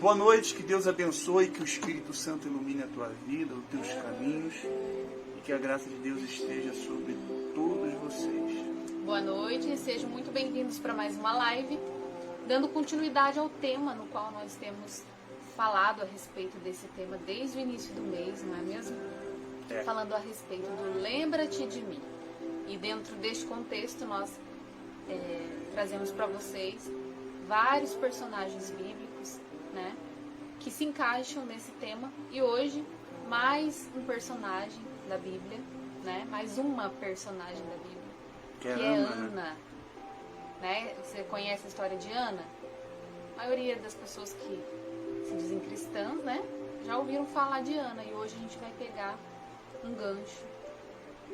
Boa noite, que Deus abençoe, que o Espírito Santo ilumine a tua vida, os teus caminhos e que a graça de Deus esteja sobre todos vocês. Boa noite e sejam muito bem-vindos para mais uma live, dando continuidade ao tema no qual nós temos falado a respeito desse tema desde o início do mês, não é mesmo? Falando a respeito do Lembra-te de mim. E dentro deste contexto nós trazemos para vocês vários personagens bíblicos, né, que se encaixam nesse tema. E hoje, mais um personagem da Bíblia, né, mais uma personagem da Bíblia, que é Ana. Né? Você conhece a história de Ana? A maioria das pessoas que se dizem cristãs, né, já ouviram falar de Ana. E hoje a gente vai pegar um gancho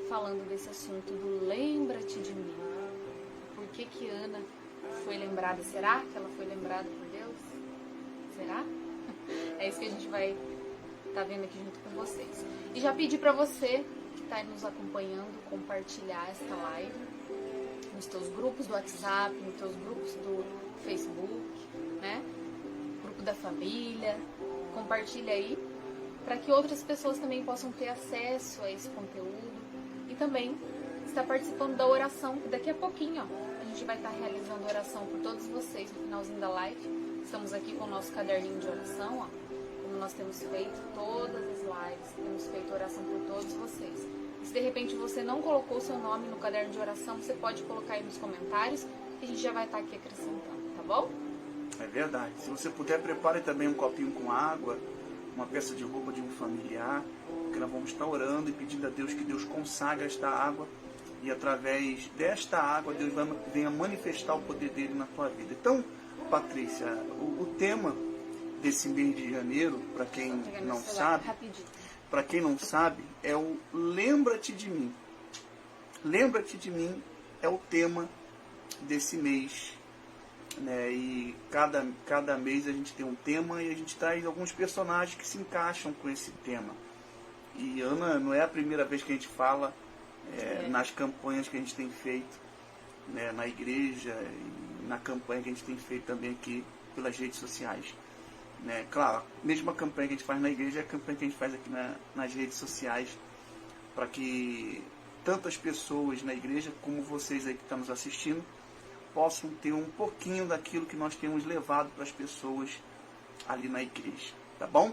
falando desse assunto do Lembra-te de mim. Por que Ana foi lembrada? Será que ela foi lembrada por Deus? Será? É isso que a gente vai estar vendo aqui junto com vocês. E já pedi para você que está nos acompanhando compartilhar esta live nos teus grupos do WhatsApp, nos teus grupos do Facebook, né? Grupo da família. Compartilha aí para que outras pessoas também possam ter acesso a esse conteúdo e também estar participando da oração. Daqui a pouquinho, ó, a gente vai estar realizando oração por todos vocês no finalzinho da live. Estamos aqui com o nosso caderninho de oração, ó, como nós temos feito todas as lives, temos feito oração por todos vocês. E se de repente você não colocou o seu nome no caderno de oração, você pode colocar aí nos comentários que a gente já vai estar aqui acrescentando, tá bom? É verdade. Se você puder, prepare também um copinho com água, uma peça de roupa de um familiar, porque nós vamos estar orando e pedindo a Deus que Deus consagre esta água e através desta água Deus venha manifestar o poder dele na tua vida. Então, Patrícia, o tema desse mês de janeiro, para quem não sabe, é o Lembra-te de mim. Lembra-te de mim é o tema desse mês, né? E cada mês a gente tem um tema e a gente traz alguns personagens que se encaixam com esse tema. E Ana, não é a primeira vez que a gente fala nas campanhas que a gente tem feito, né, na igreja e na campanha que a gente tem feito também aqui pelas redes sociais, né? Claro, a mesma campanha que a gente faz na igreja é a campanha que a gente faz aqui nas redes sociais, para que tantas pessoas na igreja como vocês aí que estão nos assistindo possam ter um pouquinho daquilo que nós temos levado para as pessoas ali na igreja, tá bom?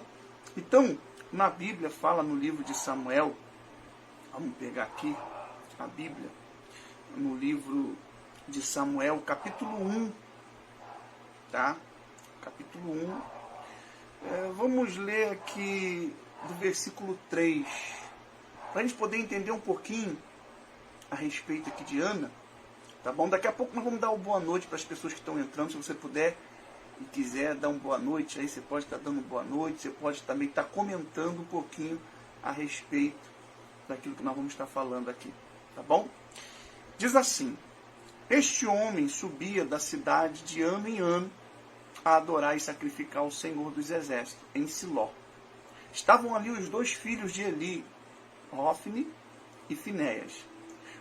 Então, na Bíblia fala no livro de Samuel, vamos pegar aqui a Bíblia, no livro de Samuel, capítulo 1, tá? Capítulo 1. Vamos ler aqui do versículo 3, para a gente poder entender um pouquinho a respeito aqui de Ana, tá bom? Daqui a pouco nós vamos dar uma boa noite para as pessoas que estão entrando. Se você puder e quiser dar uma boa noite, aí você pode estar dando boa noite, você pode também estar comentando um pouquinho a respeito daquilo que nós vamos estar falando aqui, tá bom? Diz assim: este homem subia da cidade de ano em ano a adorar e sacrificar ao Senhor dos Exércitos, em Siló. Estavam ali os dois filhos de Eli, Hofni e Finéias,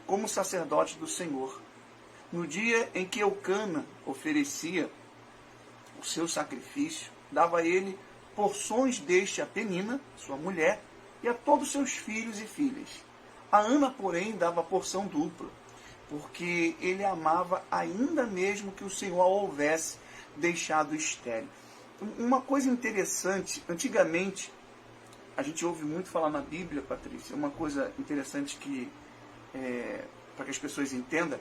como sacerdotes do Senhor. No dia em que Eucana oferecia o seu sacrifício, dava ele porções deste a Penina, sua mulher, e a todos seus filhos e filhas. A Ana, porém, dava porção dupla, porque ele amava ainda mesmo que o Senhor a houvesse deixado estéril. Uma coisa interessante, antigamente, a gente ouve muito falar na Bíblia, Patrícia, uma coisa interessante que, para que as pessoas entendam,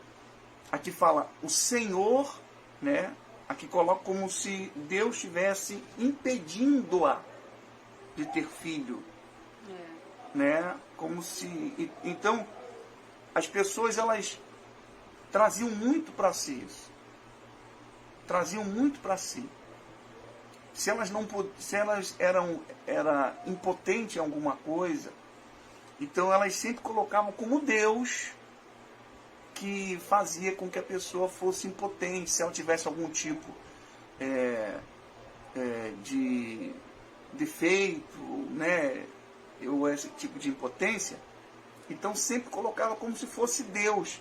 aqui fala o Senhor, né? Aqui coloca como se Deus estivesse impedindo-a de ter filho, né? Como se... Então, as pessoas, elas traziam muito para si isso. Traziam muito para si. Se elas eram impotentes em alguma coisa, então elas sempre colocavam como Deus que fazia com que a pessoa fosse impotente, se ela tivesse algum tipo de defeito, né, ou esse tipo de impotência, então sempre colocava como se fosse Deus.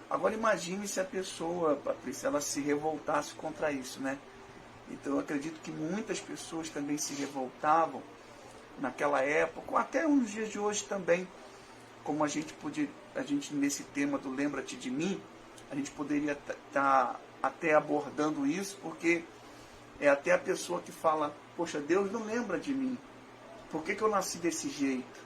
Agora imagine se a pessoa, Patrícia, ela se revoltasse contra isso, né? Então eu acredito que muitas pessoas também se revoltavam naquela época, ou até nos dias de hoje também, como a gente nesse tema do Lembra-te de Mim, a gente poderia estar até abordando isso, porque é até a pessoa que fala, poxa, Deus não lembra de mim. Por que eu nasci desse jeito?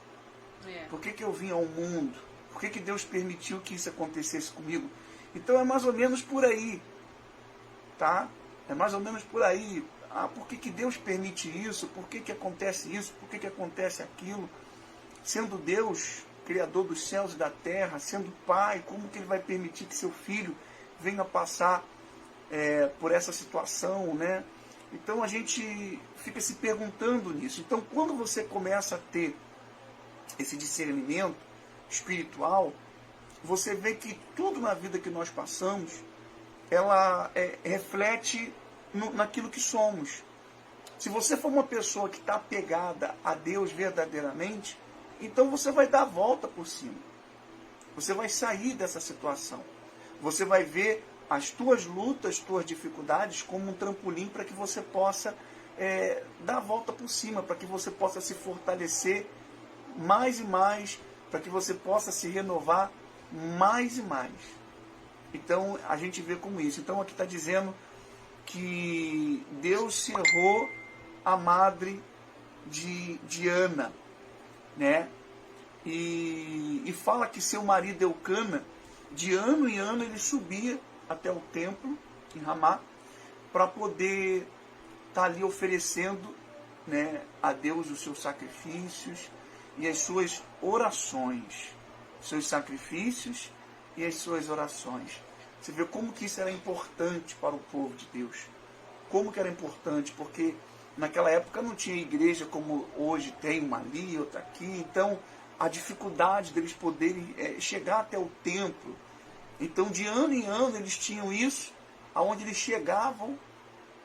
Por que eu vim ao mundo? Por que Deus permitiu que isso acontecesse comigo? Então é mais ou menos por aí, tá? É mais ou menos por aí. Ah, por que Deus permite isso? Por que acontece isso? Por que acontece aquilo? Sendo Deus, Criador dos céus e da terra, sendo Pai, como que Ele vai permitir que seu filho venha passar por essa situação, né? Então a gente fica se perguntando nisso. Então quando você começa a ter esse discernimento espiritual, você vê que tudo na vida que nós passamos, ela reflete naquilo que somos. Se você for uma pessoa que está apegada a Deus verdadeiramente, então você vai dar a volta por cima. Você vai sair dessa situação. Você vai ver as tuas lutas, tuas dificuldades como um trampolim para que você possa dar a volta por cima, para que você possa se fortalecer mais e mais, para que você possa se renovar mais e mais. Então a gente vê como isso. Então aqui está dizendo que Deus cerrou a madre de Ana, né? E fala que seu marido Eucana, de ano em ano ele subia até o templo em Ramá para poder estar ali oferecendo, né, a Deus os seus sacrifícios e as suas orações, seus sacrifícios e as suas orações. Você vê como que isso era importante para o povo de Deus. Como que era importante, porque naquela época não tinha igreja como hoje tem, uma ali, outra aqui. Então, a dificuldade deles poderem chegar até o templo. Então, de ano em ano, eles tinham isso, aonde eles chegavam,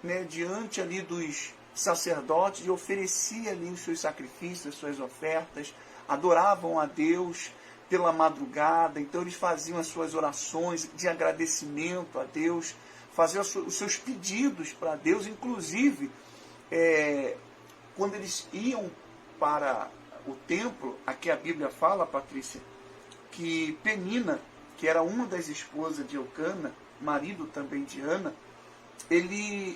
né, diante ali dos sacerdotes e ofereciam ali os seus sacrifícios, as suas ofertas, adoravam a Deus pela madrugada. Então, eles faziam as suas orações de agradecimento a Deus, faziam os seus pedidos para Deus, inclusive, quando eles iam para o templo, aqui a Bíblia fala, Patrícia, que Penina, que era uma das esposas de Eucana, marido também de Ana,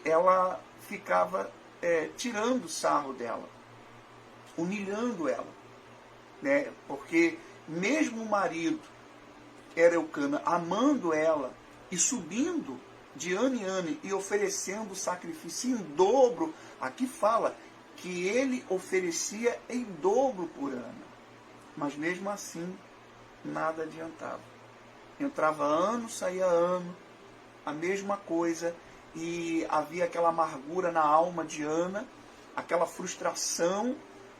ela ficava tirando sarro dela, humilhando ela, né? Porque mesmo o marido era Eucana, amando ela e subindo de ano em ano e oferecendo sacrifício em dobro, aqui fala que ele oferecia em dobro por Ana, mas mesmo assim nada adiantava. Entrava ano, saía ano, a mesma coisa, e havia aquela amargura na alma de Ana, aquela frustração.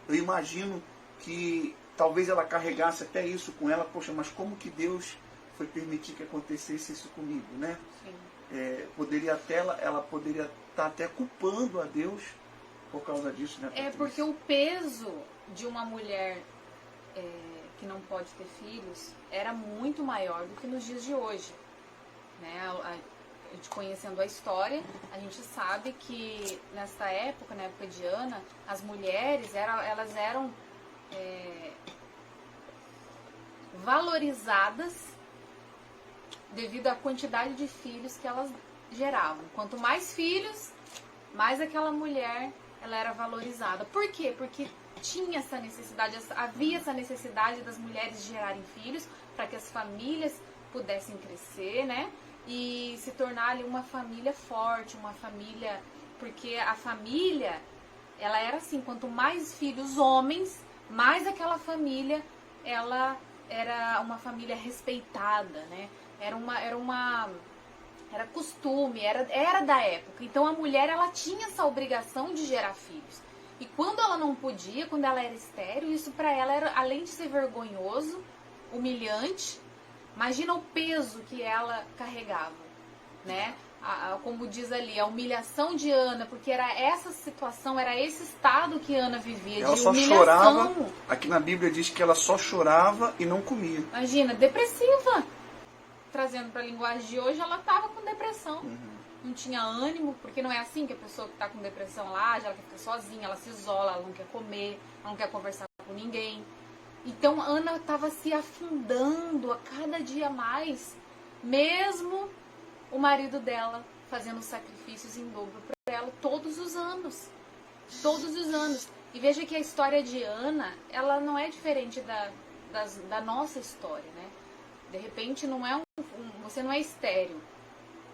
Eu imagino que talvez ela carregasse até isso com ela. Poxa, mas como que Deus foi permitir que acontecesse isso comigo, né? Sim. Ela poderia estar até culpando a Deus por causa disso, né, Patrícia? Porque o peso de uma mulher que não pode ter filhos era muito maior do que nos dias de hoje, né? A gente conhecendo a história, a gente sabe que nessa época, na época de Ana, as mulheres elas eram valorizadas devido à quantidade de filhos que elas geravam. Quanto mais filhos, mais aquela mulher ela era valorizada. Por quê? Porque tinha essa necessidade, havia essa necessidade das mulheres gerarem filhos para que as famílias pudessem crescer, né? E se tornar ali uma família forte, uma família... Porque a família, ela era assim, quanto mais filhos homens, mais aquela família, ela era uma família respeitada, né? Era costume, era da época. Então a mulher, ela tinha essa obrigação de gerar filhos. E quando ela não podia, quando ela era estéril, isso para ela era, além de ser vergonhoso, humilhante, imagina o peso que ela carregava, né? Como diz ali, a humilhação de Ana, porque era essa situação, era esse estado que Ana vivia, ela de só humilhação. Chorava, aqui na Bíblia diz que ela só chorava e não comia. Imagina, depressiva. Trazendo para a linguagem de hoje, ela estava com depressão. não tinha ânimo, porque não é assim que a pessoa que está com depressão lá, ela quer ficar sozinha, ela se isola, ela não quer comer, ela não quer conversar com ninguém. Então Ana estava se afundando a cada dia mais, mesmo o marido dela fazendo sacrifícios em dobro para ela todos os anos. Todos os anos. E veja que a história de Ana, ela não é diferente da nossa história, né? De repente não é você não é estéril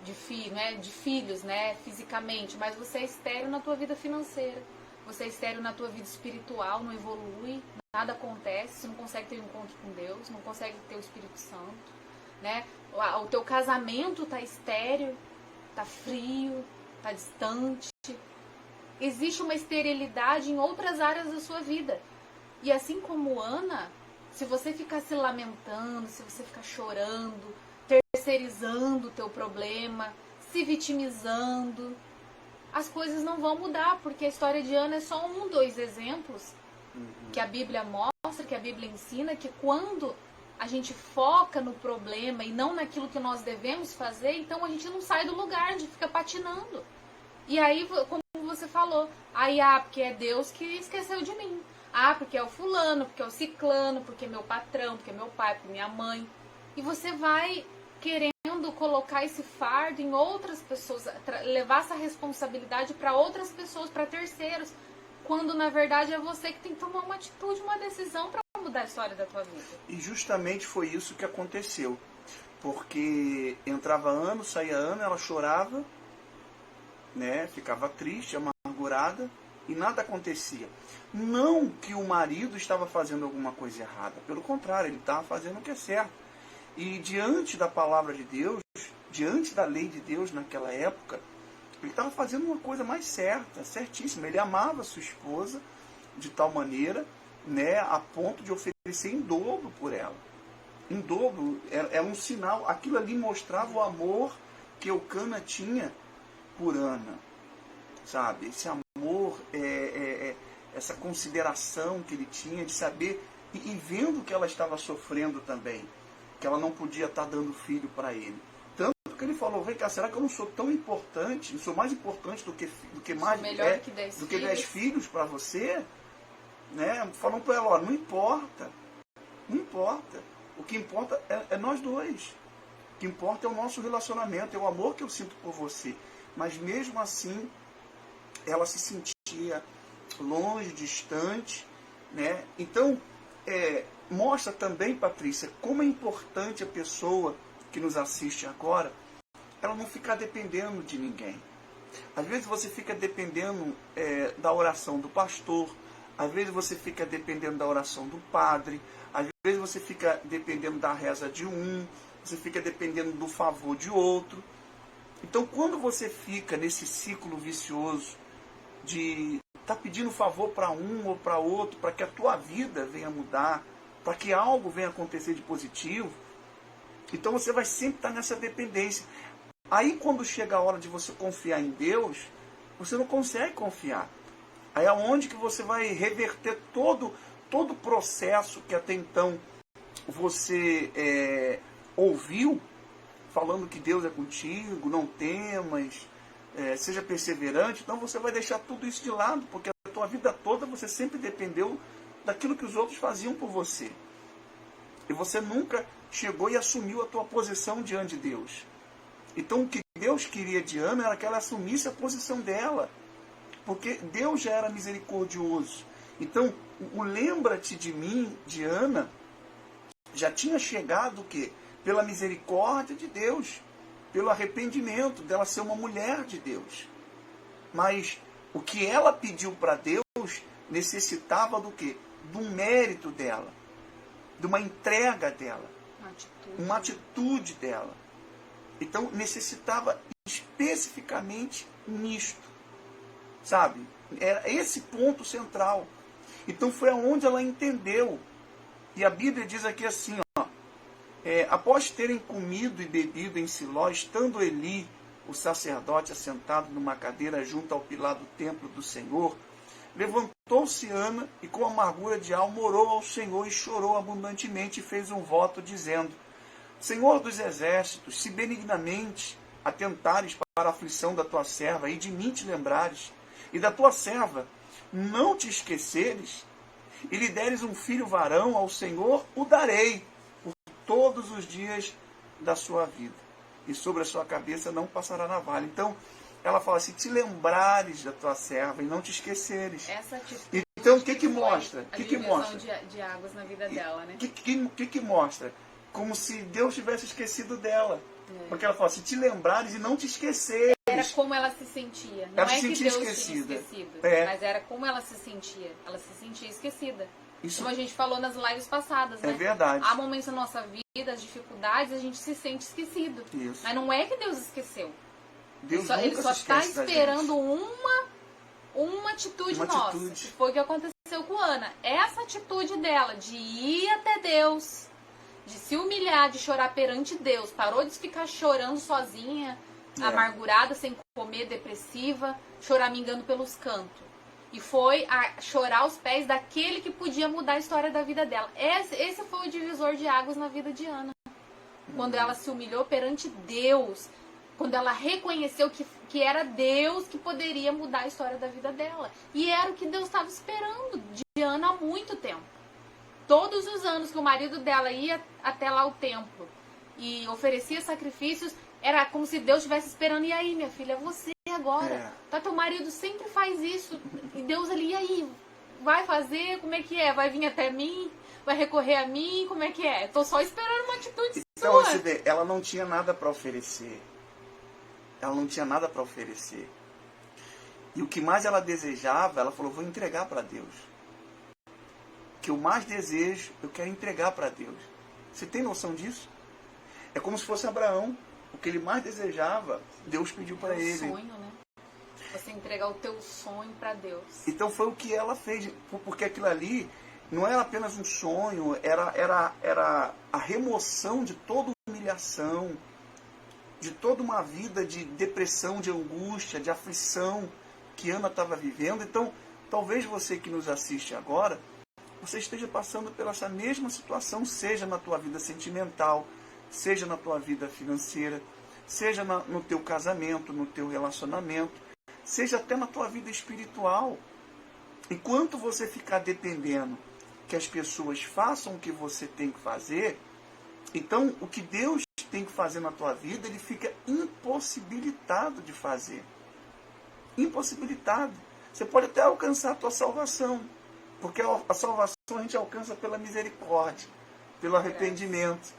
de filhos, né, fisicamente, mas você é estéril na tua vida financeira. Você é estéril na tua vida espiritual, não evolui, nada acontece, você não consegue ter um encontro com Deus, não consegue ter o Espírito Santo, né? O teu casamento tá estéril, tá frio, tá distante. Existe uma esterilidade em outras áreas da sua vida. E assim como Ana, se você ficar se lamentando, se você ficar chorando, terceirizando o teu problema, se vitimizando, as coisas não vão mudar, porque a história de Ana é só 2 exemplos que a Bíblia mostra, que a Bíblia ensina, que quando a gente foca no problema e não naquilo que nós devemos fazer, então a gente não sai do lugar, a gente fica patinando. E aí, como você falou, aí, porque é Deus que esqueceu de mim. Porque é o fulano, porque é o ciclano, porque é meu patrão, porque é meu pai, porque é minha mãe. E você vai querendo colocar esse fardo em outras pessoas, levar essa responsabilidade para outras pessoas, para terceiros, quando na verdade é você que tem que tomar uma atitude, uma decisão para mudar a história da tua vida. E justamente foi isso que aconteceu. Porque entrava ano, saía ano, ela chorava, né, ficava triste, amargurada, e nada acontecia. Não que o marido estava fazendo alguma coisa errada, pelo contrário, ele estava fazendo o que é certo. E diante da palavra de Deus, diante da lei de Deus naquela época, ele estava fazendo uma coisa mais certa, certíssima. Ele amava sua esposa de tal maneira, né, a ponto de oferecer em dobro por ela. Em dobro, é um sinal, aquilo ali mostrava o amor que Eucana tinha por Ana, sabe? Esse amor, essa consideração que ele tinha de saber, e vendo que ela estava sofrendo também, que ela não podia estar dando filho para ele. Tanto que ele falou, vem cá, será que eu não sou tão importante, não sou mais importante do que mais melhor do que 10 filhos para você? Né? Falando para ela, ó, não importa, não importa. O que importa é nós dois. O que importa é o nosso relacionamento, é o amor que eu sinto por você. Mas mesmo assim, ela se sentia longe, distante, né? Então, mostra também, Patrícia, como é importante a pessoa que nos assiste agora, ela não ficar dependendo de ninguém. Às vezes você fica dependendo da oração do pastor, às vezes você fica dependendo da oração do padre, às vezes você fica dependendo da reza de um, você fica dependendo do favor de outro. Então, quando você fica nesse ciclo vicioso de estar pedindo favor para um ou para outro, para que a tua vida venha mudar, para que algo venha acontecer de positivo, então você vai sempre estar nessa dependência. Aí, quando chega a hora de você confiar em Deus, você não consegue confiar. Aí é onde que você vai reverter todo o processo que até então você ouviu, falando que Deus é contigo, não temas, seja perseverante. Então você vai deixar tudo isso de lado, porque a tua vida toda você sempre dependeu daquilo que os outros faziam por você. E você nunca chegou e assumiu a tua posição diante de Deus. Então o que Deus queria de Ana era que ela assumisse a posição dela, porque Deus já era misericordioso. Então o lembra-te de mim, de Ana, já tinha chegado o quê? Pela misericórdia de Deus, pelo arrependimento dela ser uma mulher de Deus. Mas o que ela pediu para Deus necessitava do quê? Do mérito dela, de uma entrega dela, uma atitude dela. Então necessitava especificamente nisto, sabe? Era esse ponto central. Então foi aonde ela entendeu. E a Bíblia diz aqui assim, ó, após terem comido e bebido em Siló, estando Eli, o sacerdote, assentado numa cadeira junto ao pilar do templo do Senhor, levantou-se Ana e com amargura de alma orou ao Senhor e chorou abundantemente e fez um voto dizendo: Senhor dos exércitos, se benignamente atentares para a aflição da tua serva, e de mim te lembrares, e da tua serva não te esqueceres, e lhe deres um filho varão, ao Senhor o darei por todos os dias da sua vida, e sobre a sua cabeça não passará navalha. Então, ela fala assim, te lembrares da tua serva e não te esqueceres. Essa atitude. Então, o que mostra? O que mostra? De águas na vida dela, né? O que mostra? Como se Deus tivesse esquecido dela. Porque ela fala assim, te lembrares e não te esqueceres. Era como ela se sentia. Não ela é se que sentia Deus esquecida. tinha esquecido, É. mas era como ela se sentia. Ela se sentia esquecida. Isso como a gente falou nas lives passadas, né? É verdade. Há momentos na nossa vida, as dificuldades, a gente se sente esquecido. Isso. Mas não é que Deus esqueceu. Deus ele só está esperando uma atitude Uma nossa. atitude. Que foi o que aconteceu com Ana. Essa atitude dela de ir até Deus, de se humilhar, de chorar perante Deus, parou de ficar chorando sozinha, amargurada, sem comer, depressiva, choramingando pelos cantos. E foi a chorar aos pés daquele que podia mudar a história da vida dela. Esse foi o divisor de águas na vida de Ana. Quando ela se humilhou perante Deus, quando ela reconheceu que era Deus que poderia mudar a história da vida dela. E era o que Deus estava esperando de Ana há muito tempo. Todos os anos que o marido dela ia até lá o templo e oferecia sacrifícios, era como se Deus estivesse esperando. E aí, minha filha, você agora? Tá, teu marido sempre faz isso. E Deus ali, e aí? Vai fazer? Como é que é? Vai vir até mim? Vai recorrer a mim? Como é que é? Tô só esperando uma atitude então, sua. Você vê, ela não tinha nada para oferecer. Ela não tinha nada para oferecer. E o que mais ela desejava, ela falou, vou entregar para Deus. O que eu mais desejo, eu quero entregar para Deus. Você tem noção disso? É como se fosse Abraão. O que ele mais desejava, Deus pediu para ele. É um sonho, né? Você entregar o teu sonho para Deus. Então foi o que ela fez. Porque aquilo ali não era apenas um sonho, era a remoção de toda humilhação, de toda uma vida de depressão, de angústia, de aflição que Ana estava vivendo. Então, talvez você que nos assiste agora, você esteja passando por essa mesma situação, seja na tua vida sentimental, seja na tua vida financeira, seja no teu casamento, no teu relacionamento, seja até na tua vida espiritual. Enquanto você ficar dependendo que as pessoas façam o que você tem que fazer, então o que Deus tem que fazer na tua vida, ele fica impossibilitado de fazer. Impossibilitado. Você pode até alcançar a tua salvação, porque a salvação a gente alcança pela misericórdia, pelo arrependimento.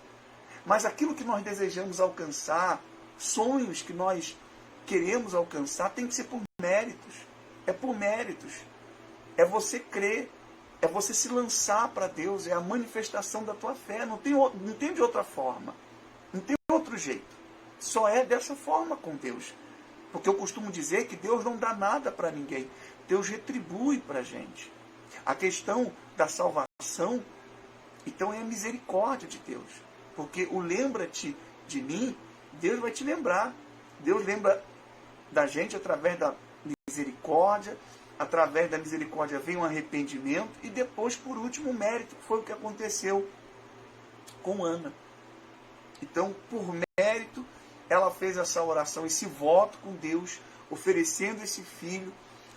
Mas aquilo que nós desejamos alcançar, sonhos que nós queremos alcançar, tem que ser por méritos. É por méritos. É você crer. É você se lançar para Deus. É a manifestação da tua fé. Não tem de outra forma. Não tem outro jeito. Só é dessa forma com Deus. Porque eu costumo dizer que Deus não dá nada para ninguém. Deus retribui para a gente. A questão da salvação, então, é a misericórdia de Deus. Porque o lembra-te de mim, Deus vai te lembrar. Deus lembra da gente através da misericórdia. Através da misericórdia vem um arrependimento. E depois, por último, o mérito, que foi o que aconteceu com Ana. Então, por mérito, ela fez essa oração, esse voto com Deus, oferecendo esse filho.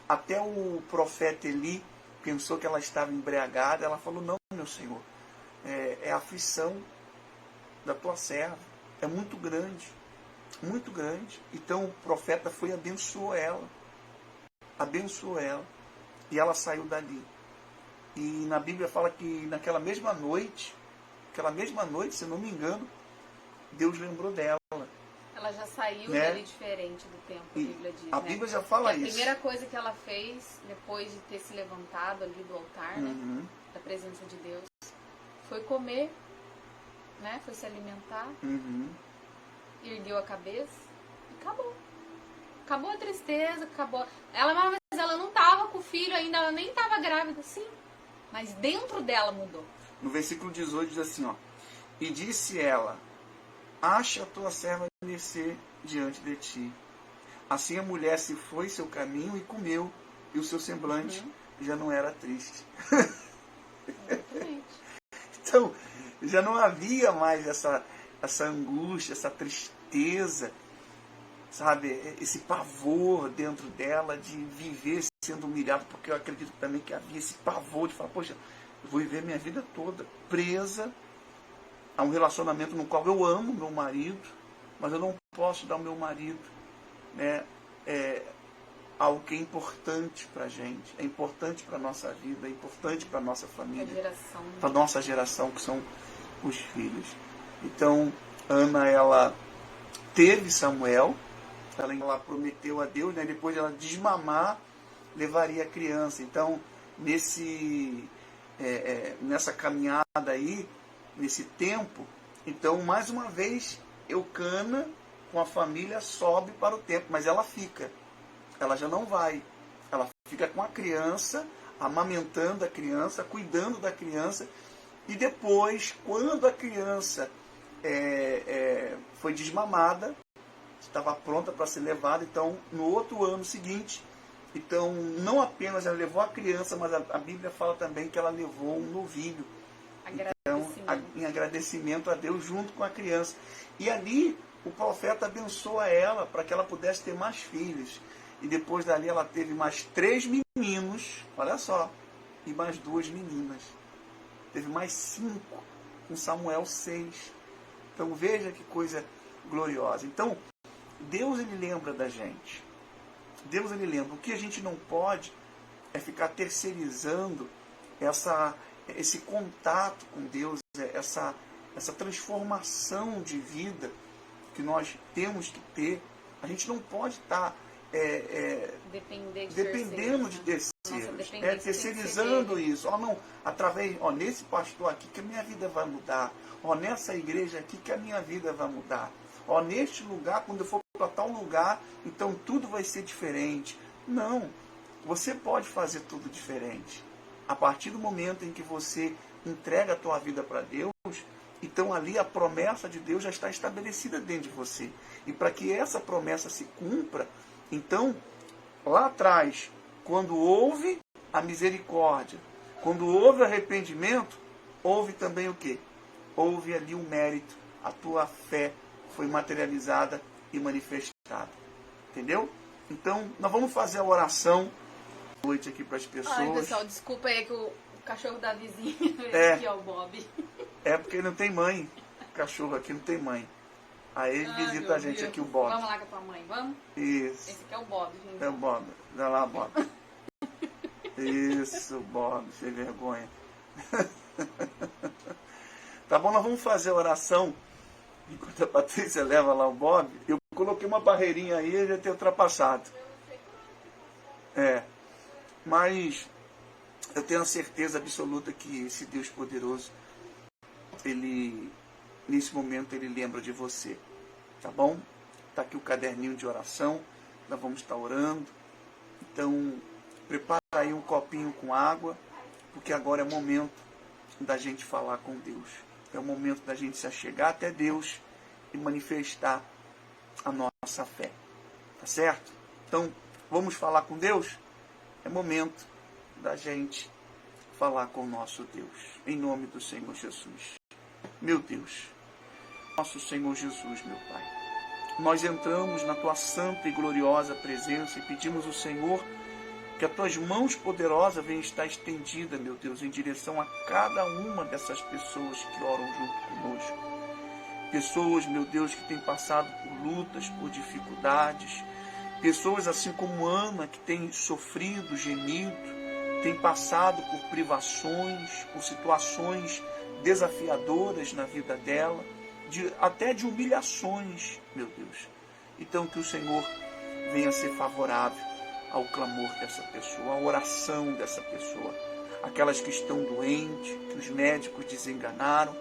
Até o profeta Eli pensou que ela estava embriagada. Ela falou, não, meu Senhor, é a aflição da tua serva. É muito grande. Muito grande. Então o profeta foi e abençoou ela. Abençoou ela. E ela saiu dali. E na Bíblia fala que naquela mesma noite, se eu não me engano, Deus lembrou dela. Ela já saiu dali diferente do tempo, a Bíblia diz. A Bíblia já fala isso. A primeira coisa que ela fez, depois de ter se levantado ali do altar, né, da presença de Deus, foi comer, né, foi se alimentar, ergueu a cabeça e acabou. Acabou a tristeza, acabou. Mas ela não estava com o filho ainda, ela nem estava grávida, sim. Mas dentro dela mudou. No versículo 18 diz assim, ó. E disse ela, acha a tua serva descer diante de ti. Assim a mulher se foi seu caminho e comeu, e o seu semblante já não era triste. Então, já não havia mais essa angústia, essa tristeza. sabe, esse pavor dentro dela de viver sendo humilhado, porque eu acredito também que havia esse pavor de falar, poxa, eu vou viver minha vida toda presa a um relacionamento no qual eu amo meu marido, mas eu não posso dar ao meu marido, né, algo que é importante para a gente, é importante para a nossa vida, é importante para a nossa família, para a nossa geração, que são os filhos. Então, Ana, ela teve Samuel, ela prometeu a Deus, né, depois de ela desmamar, levaria a criança. Então, nessa caminhada aí, nesse tempo, então, mais uma vez, Eucana, com a família, sobe para o templo, mas ela fica. Ela já não vai. Ela fica com a criança, amamentando a criança, cuidando da criança. E depois, quando a criança foi desmamada, estava pronta para ser levada, então, no outro ano seguinte, então, não apenas ela levou a criança, mas a Bíblia fala também que ela levou um novilho. Então, em agradecimento a Deus junto com a criança. E ali, o profeta abençoa ela para que ela pudesse ter mais filhos. E depois dali ela teve mais 3 meninos, olha só, e mais 2 meninas. Teve mais 5, com Samuel 6. Então veja que coisa gloriosa. Então, Deus, ele lembra da gente. Deus, ele lembra. O que a gente não pode é ficar terceirizando esse contato com Deus, essa transformação de vida que nós temos que ter. A gente não pode estar dependendo de terceiros, terceirizando isso. Não, através, nesse pastor aqui que a minha vida vai mudar, nessa igreja aqui que a minha vida vai mudar, neste lugar, quando eu for para tal lugar, então tudo vai ser diferente. Não, você pode fazer tudo diferente. A partir do momento em que você entrega a tua vida para Deus, então ali a promessa de Deus já está estabelecida dentro de você. E para que essa promessa se cumpra, então, lá atrás, quando houve a misericórdia, quando houve arrependimento, houve também o quê? Houve ali um mérito. A tua fé foi materializada e manifestada. Entendeu? Então, nós vamos fazer a oração noite aqui para as pessoas. Ai, pessoal, desculpa aí que o cachorro da vizinha aqui, ó, o Bob. É porque não tem mãe. O cachorro aqui não tem mãe. Aí ele visita a gente aqui, o Bob. Vamos lá com a tua mãe, vamos? Isso. Esse aqui é o Bob, gente. É o Bob. Dá lá, Bob. Isso, Bob, sem vergonha. Tá bom, nós vamos fazer a oração. Enquanto a Patrícia leva lá o Bob, eu coloquei uma barreirinha aí e já ter ultrapassado. Mas eu tenho a certeza absoluta que esse Deus poderoso, ele, nesse momento, ele lembra de você. Tá bom? Tá aqui o caderninho de oração. Nós vamos estar orando. Então, prepara aí um copinho com água, porque agora é o momento da gente falar com Deus. É o momento da gente se achegar até Deus e manifestar a nossa fé. Tá certo? Então, vamos falar com Deus? É momento da gente falar com o nosso Deus. Em nome do Senhor Jesus. Meu Deus, nosso Senhor Jesus, meu Pai, nós entramos na Tua santa e gloriosa presença e pedimos ao Senhor que as Tuas mãos poderosas venham estar estendidas, meu Deus, em direção a cada uma dessas pessoas que oram junto conosco. Pessoas, meu Deus, que têm passado por lutas, por dificuldades. Pessoas assim como Ana, que tem sofrido, gemido, tem passado por privações, por situações desafiadoras na vida dela, até de humilhações, meu Deus. Então que o Senhor venha ser favorável ao clamor dessa pessoa, à oração dessa pessoa. Aquelas que estão doentes, que os médicos desenganaram,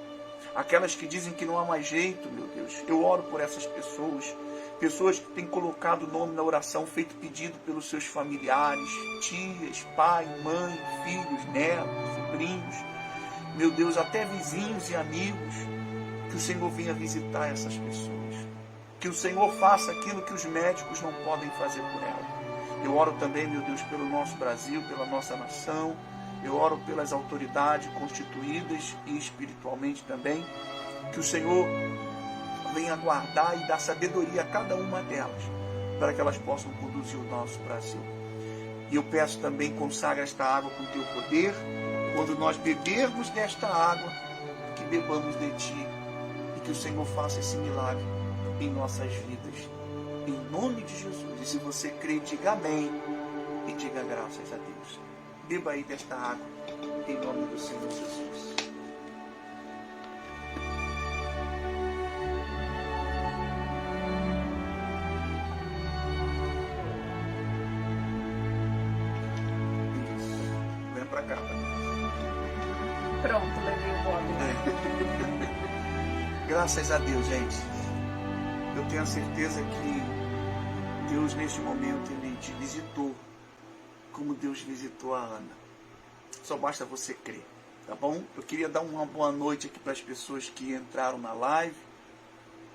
aquelas que dizem que não há mais jeito, meu Deus. Eu oro por essas pessoas, pessoas que têm colocado o nome na oração, feito pedido pelos seus familiares, tias, pai, mãe, filhos, netos, sobrinhos, meu Deus, até vizinhos e amigos. Que o Senhor venha visitar essas pessoas. Que o Senhor faça aquilo que os médicos não podem fazer por ela. Eu oro também, meu Deus, pelo nosso Brasil, pela nossa nação. Eu oro pelas autoridades constituídas e espiritualmente também. Que o Senhor venha guardar e dar sabedoria a cada uma delas, para que elas possam conduzir o nosso Brasil. E eu peço também, consagra esta água com o teu poder. Quando nós bebermos desta água, que bebamos de ti e que o Senhor faça esse milagre em nossas vidas. Em nome de Jesus. E se você crê, diga amém e diga graças a Deus. Beba aí desta água em nome do Senhor Jesus. Pra cá. Pronto, levei o Bob. Graças a Deus, gente. Eu tenho a certeza que Deus, neste momento, Ele te visitou como Deus visitou a Ana. Só basta você crer, tá bom? Eu queria dar uma boa noite aqui para as pessoas que entraram na live,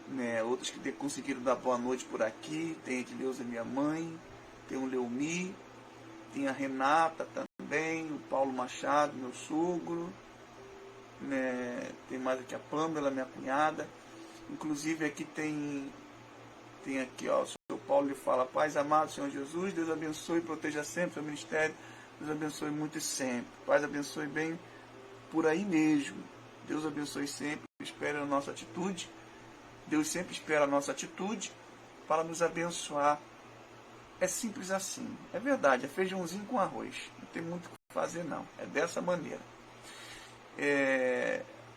né? Outros que conseguiram dar boa noite por aqui. Tem a Edileuza, minha mãe. Tem o Leomi. Tem a Renata também, o Paulo Machado, meu sogro, né? Tem mais aqui a Pâmela, minha cunhada. Inclusive aqui tem aqui, ó, o Sr. Paulo, ele fala: Paz amado, Senhor Jesus, Deus abençoe e proteja sempre o seu ministério, Deus abençoe muito e sempre. Paz abençoe bem por aí mesmo. Deus abençoe sempre, espera a nossa atitude. Deus sempre espera a nossa atitude para nos abençoar. É simples assim, é verdade, é feijãozinho com arroz, não tem muito o que fazer não, é dessa maneira.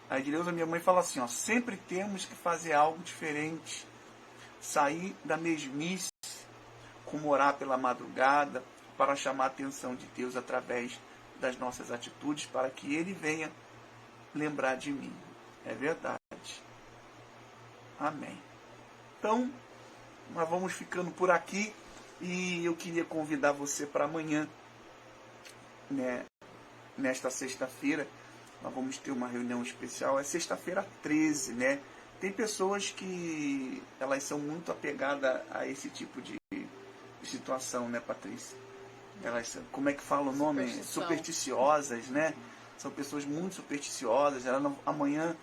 A Edileuza, minha mãe, fala assim, ó: sempre temos que fazer algo diferente, sair da mesmice, como orar pela madrugada, para chamar a atenção de Deus através das nossas atitudes, para que Ele venha lembrar de mim. É verdade. Amém. Então, nós vamos ficando por aqui. E eu queria convidar você para amanhã, né? Nesta sexta-feira, nós vamos ter uma reunião especial. É sexta-feira 13, né? Tem pessoas que elas são muito apegadas a esse tipo de situação, né, Patrícia? Elas, como é que fala o nome? Supersticiosas, né? São pessoas muito supersticiosas. Elas amanhã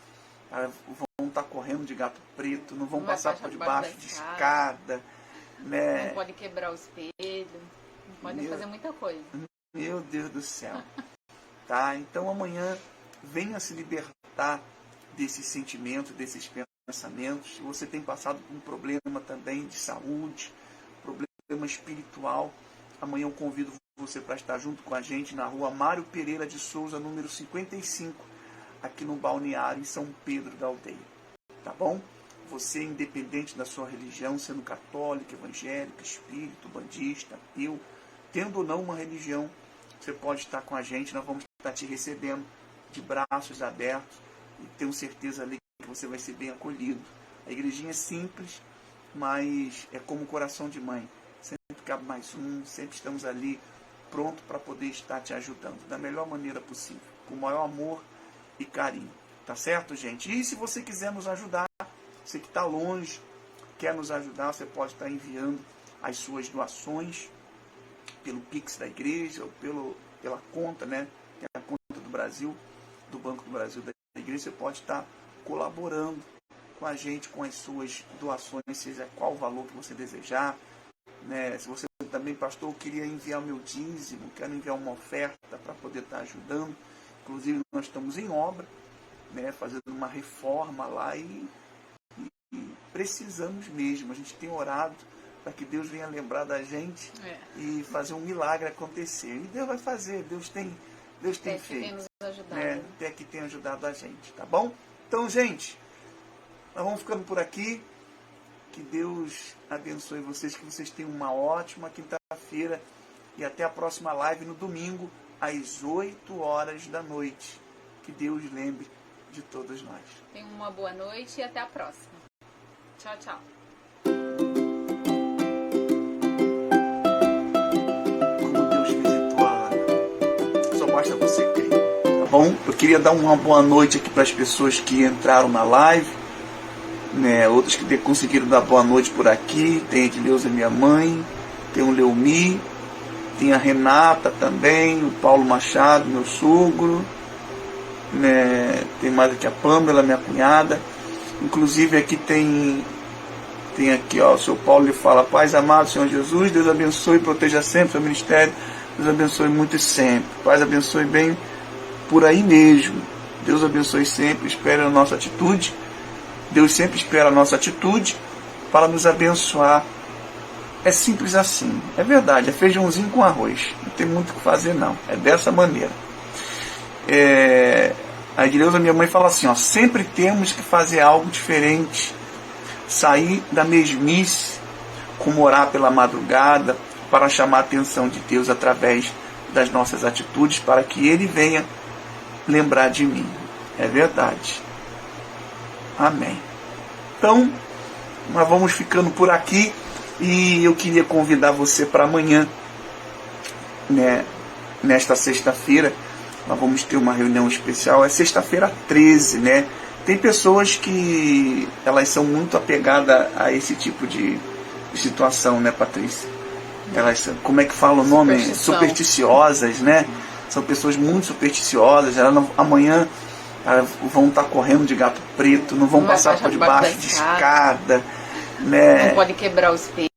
elas vão estar correndo de gato preto, não vão passar por debaixo de escada. Né? Não pode quebrar o espelho, não pode fazer muita coisa. Meu Deus do céu. Tá? Então amanhã venha se libertar desses sentimentos, desses pensamentos. Se você tem passado por um problema também de saúde, problema espiritual, amanhã eu convido você para estar junto com a gente na rua Mário Pereira de Souza, número 55, aqui no Balneário, em São Pedro da Aldeia. Tá bom? Você, independente da sua religião, sendo católico, evangélico, espírito, bandista, ateu, tendo ou não uma religião, você pode estar com a gente, nós vamos estar te recebendo de braços abertos e tenho certeza ali que você vai ser bem acolhido. A igrejinha é simples, mas é como o coração de mãe. Sempre cabe mais um, sempre estamos ali pronto para poder estar te ajudando da melhor maneira possível, com o maior amor e carinho. Tá certo, gente? E se você quiser nos ajudar, você que está longe, quer nos ajudar, você pode estar enviando as suas doações pelo Pix da igreja, ou pela conta, né? Tem a conta do Brasil, do Banco do Brasil da igreja. Você pode estar colaborando com a gente, com as suas doações, seja qual o valor que você desejar. Né? Se você também, pastor, eu queria enviar o meu dízimo, quero enviar uma oferta para poder estar ajudando. Inclusive, nós estamos em obra, né? Fazendo uma reforma lá e precisamos mesmo. A gente tem orado para que Deus venha lembrar da gente e fazer um milagre acontecer. E Deus vai fazer, Deus tem feito. Tem nos ajudado. Né? Até que tem ajudado a gente, tá bom? Então, gente, nós vamos ficando por aqui. Que Deus abençoe vocês, que vocês tenham uma ótima quinta-feira e até a próxima live no domingo, às 8 horas da noite. Que Deus lembre de todos nós. Tenham uma boa noite e até a próxima. Tchau, tchau. Como Deus visitou a Ana. Só basta você crer, tá bom? Eu queria dar uma boa noite aqui para as pessoas que entraram na live. Né, outros que conseguiram dar boa noite por aqui. Tem a Edileuza, minha mãe. Tem o Leomi. Tem a Renata também. O Paulo Machado, meu sogro. Né, tem mais aqui a Pâmela, minha cunhada. Inclusive aqui tem tem aqui, ó, o seu Paulo lhe fala: paz amado, Senhor Jesus, Deus abençoe e proteja sempre o seu ministério, Deus abençoe muito e sempre, paz abençoe bem por aí mesmo, Deus abençoe sempre, espera a nossa atitude, Deus sempre espera a nossa atitude para nos abençoar. É simples assim, é verdade, é feijãozinho com arroz, não tem muito o que fazer não, é dessa maneira. A Edileuza, minha mãe, fala assim, ó: sempre temos que fazer algo diferente, sair da mesmice, como orar pela madrugada, para chamar a atenção de Deus através das nossas atitudes, para que Ele venha lembrar de mim. É verdade. Amém. Então, nós vamos ficando por aqui, e eu queria convidar você para amanhã, né, nesta sexta-feira. Nós vamos ter uma reunião especial, é sexta-feira 13, né? Tem pessoas que elas são muito apegadas a esse tipo de situação, né, Patrícia? Elas, como é que fala o nome? Supersticiosas, né? São pessoas muito supersticiosas. Elas não, amanhã elas vão estar correndo de gato preto, não vão passar por debaixo de escada, né? Não pode quebrar os pés.